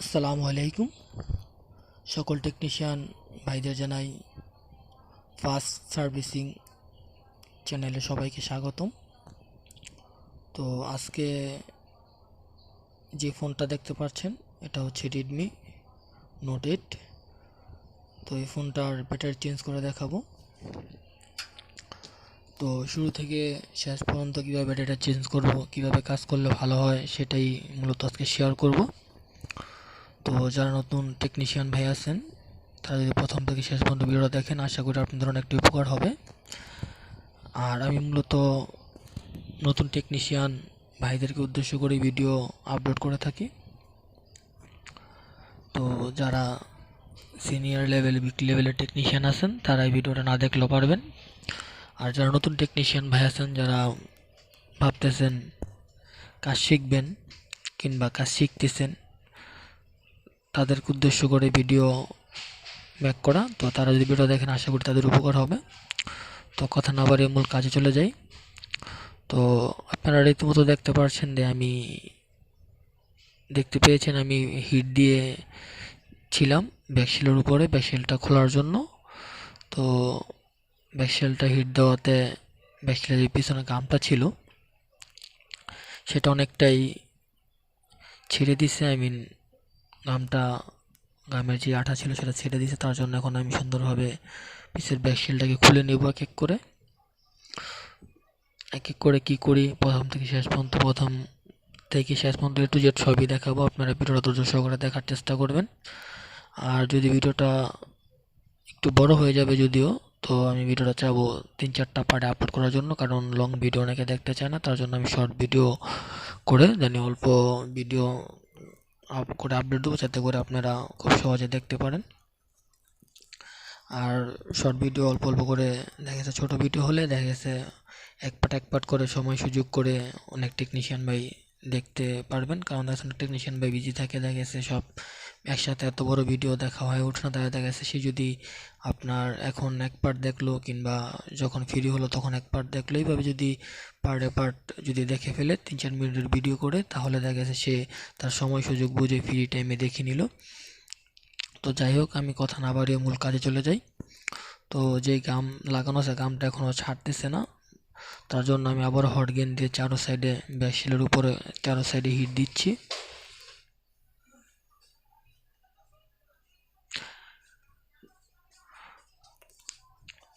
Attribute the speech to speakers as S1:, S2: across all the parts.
S1: আসসালামু আলাইকুম। সকল টেকনিশিয়ান ভাইদের জানাই ফাস্ট সার্ভিসিং চ্যানেলে সবাইকে স্বাগতম। তো আজকে যে ফোনটা দেখতে পাচ্ছেন এটা হচ্ছে রেডমি নোট 8। তো এই ফোনটার ব্যাটারি চেঞ্জ করে দেখাবো। তো শুরু থেকে শেষ পর্যন্ত কীভাবে ব্যাটারিটা চেঞ্জ করব, কীভাবে কাজ করলে ভালো হয় সেটাই মূলত আজকে শেয়ার করব। তো যারা নতুন টেকনিশিয়ান ভাই আছেন তারা যদি প্রথম থেকে শেষ পর্যন্ত ভিডিওটা দেখেন, আশা করি আপনাদের অনেক একটু উপকার হবে। আর আমি মূলত নতুন টেকনিশিয়ান ভাইদেরকে উদ্দেশ্য করে ভিডিও আপলোড করে থাকি। তো যারা সিনিয়র লেভেল বিগ লেভেলের টেকনিশিয়ান আছেন তারা এই ভিডিওটা না দেখলেও পারবেন। আর যারা নতুন টেকনিশিয়ান ভাই আছেন, যারা ভাবতেছেন কাজ শিখবেন কিংবা কাজ শিখতেছেন, তাদেরকে উদ্দেশ্য করে ভিডিও মেক করা। তো তারা যদি ভিডিও দেখেন, আশা করি তাদের উপকার হবে। তো কথা না বাড়িয়ে মূল কাজে চলে যাই। তো আপনারা রীতিমতো দেখতে পাচ্ছেন যে আমি হিট দিয়ে ছিলাম ব্যাকশেলের উপরে ব্যাকশেলটা খোলার জন্য। তো ব্যাকশেলটা হিট দেওয়াতে ব্যাকশেলের যে পিছনে গামটা ছিল সেটা অনেকটাই ছেড়ে দিছে। গামের যে আঠা ছিল সেটা ছেড়ে দিছে। তার জন্য এখন আমি সুন্দরভাবে পিছের ব্যাকশেলটাকে খুলে নেব এক এক করে। কি করি প্রথম থেকে শেষ পর্যন্ত একটু জেড সবই দেখাবো। আপনারা ভিডিওটা ধৈর্য সহকারে দেখার চেষ্টা করবেন। আর যদি ভিডিওটা একটু বড় হয়ে যাবে যদিও, তো আমি ভিডিওটা চাবো 3-4টা পার্টে আপলোড করার জন্য, কারণ লং ভিডিও অনেকে দেখতে চায় না। তার জন্য আমি শর্ট ভিডিও করে অল্প ভিডিও করে আপলোড দেবো, যাতে করে আপনারা খুব সহজে দেখতে পারেন। আর শর্ট ভিডিও অল্প অল্প করে দেখা গেছে, ছোটো ভিডিও হলে দেখা গেছে এক পার্ট করে সময় সুযোগ করে অনেক টেকনিশিয়ান ভাই দেখতে পারবেন। কারণ এখন টেকনিশিয়ান ভাই বিজি থাকে, দেখা গেছে সব একসাথে এত বড় ভিডিও দেখা হয়ে ওঠে না। দেখা গেছে সে যদি আপনার এখন এক পার্ট দেখলো কিংবা যখন ফ্রি হলো তখন এক পার্ট দেখলো, এইভাবে যদি পার্ট যদি দেখে ফেলে 3-4 মিনিটের ভিডিও করে, তাহলে দেখা গেছে সে তার সময় সুযোগ বুঝে ফ্রি টাইমে দেখে নিল। তো যাই হোক, আমি কথা না বাড়িয়ে মূল কাজে চলে যাই। তো যেই গাম লাগানো আছে, গামটা এখনও ছাড়তেছে না। তার জন্য আমি আবার হট গেন দিয়ে চারো সাইডে ব্যাকশেলের উপরে চারো সাইডে হিট দিচ্ছি।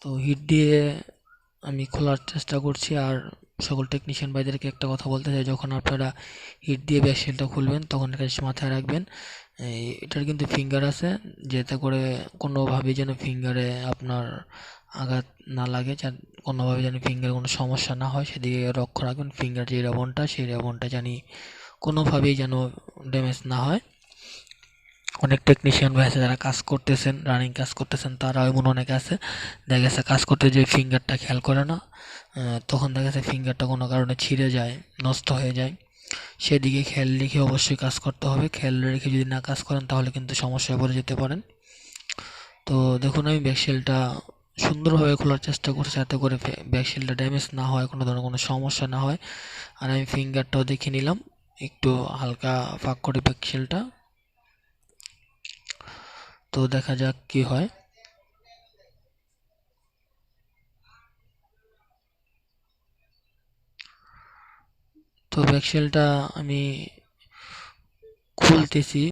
S1: তো হিট দিয়ে আমি খোলার চেষ্টা করছি। আর সকল টেকনিশিয়ান ভাইদেরকে একটা কথা বলতে চাই, যখন আপনারা হিট দিয়ে ব্যাকশেলটা খুলবেন তখন একটা মাথায় রাখবেন, এটার কিন্তু ফিঙ্গার আছে, যাতে করে কোনোভাবেই যেন ফিঙ্গারে আপনার আঘাত না লাগে, কোনোভাবে যেন ফিঙ্গারে কোনো সমস্যা না হয় সেদিকে লক্ষ্য রাখবেন। ফিঙ্গার যে রেবনটা, সেই রেবনটা জানি কোনোভাবেই যেন ড্যামেজ না হয়। অনেক টেকনিশিয়ান ভাই আছে যারা কাজ করতেছেন, রানিং কাজ করতেছেন, তারা এমন অনেকে আছে দেখা গেছে কাজ করতে যে ফিঙ্গারটা খেয়াল করে না, তখন দেখা গেছে ফিঙ্গারটা কোনো কারণে ছিঁড়ে যায়, নষ্ট হয়ে যায়। সেদিকে খেয়াল রেখে অবশ্যই কাজ করতে হবে। খেয়াল রেখে যদি না কাজ করেন তাহলে কিন্তু সমস্যায় পড়ে যেতে পারেন। তো দেখুন, আমি ব্যাকশেলটা সুন্দরভাবে খোলার চেষ্টা করছি যাতে করে ব্যাকশেলটা ড্যামেজ না হয়, কোনো ধরনের কোনো সমস্যা না হয়। আর আমি ফিঙ্গারটাও দেখে নিলাম, একটু হালকা ফাঁক করে ব্যাকশেলটা। তো দেখা যাক কি হয়। তো ব্যাকশেলটা আমি খুলতেছি।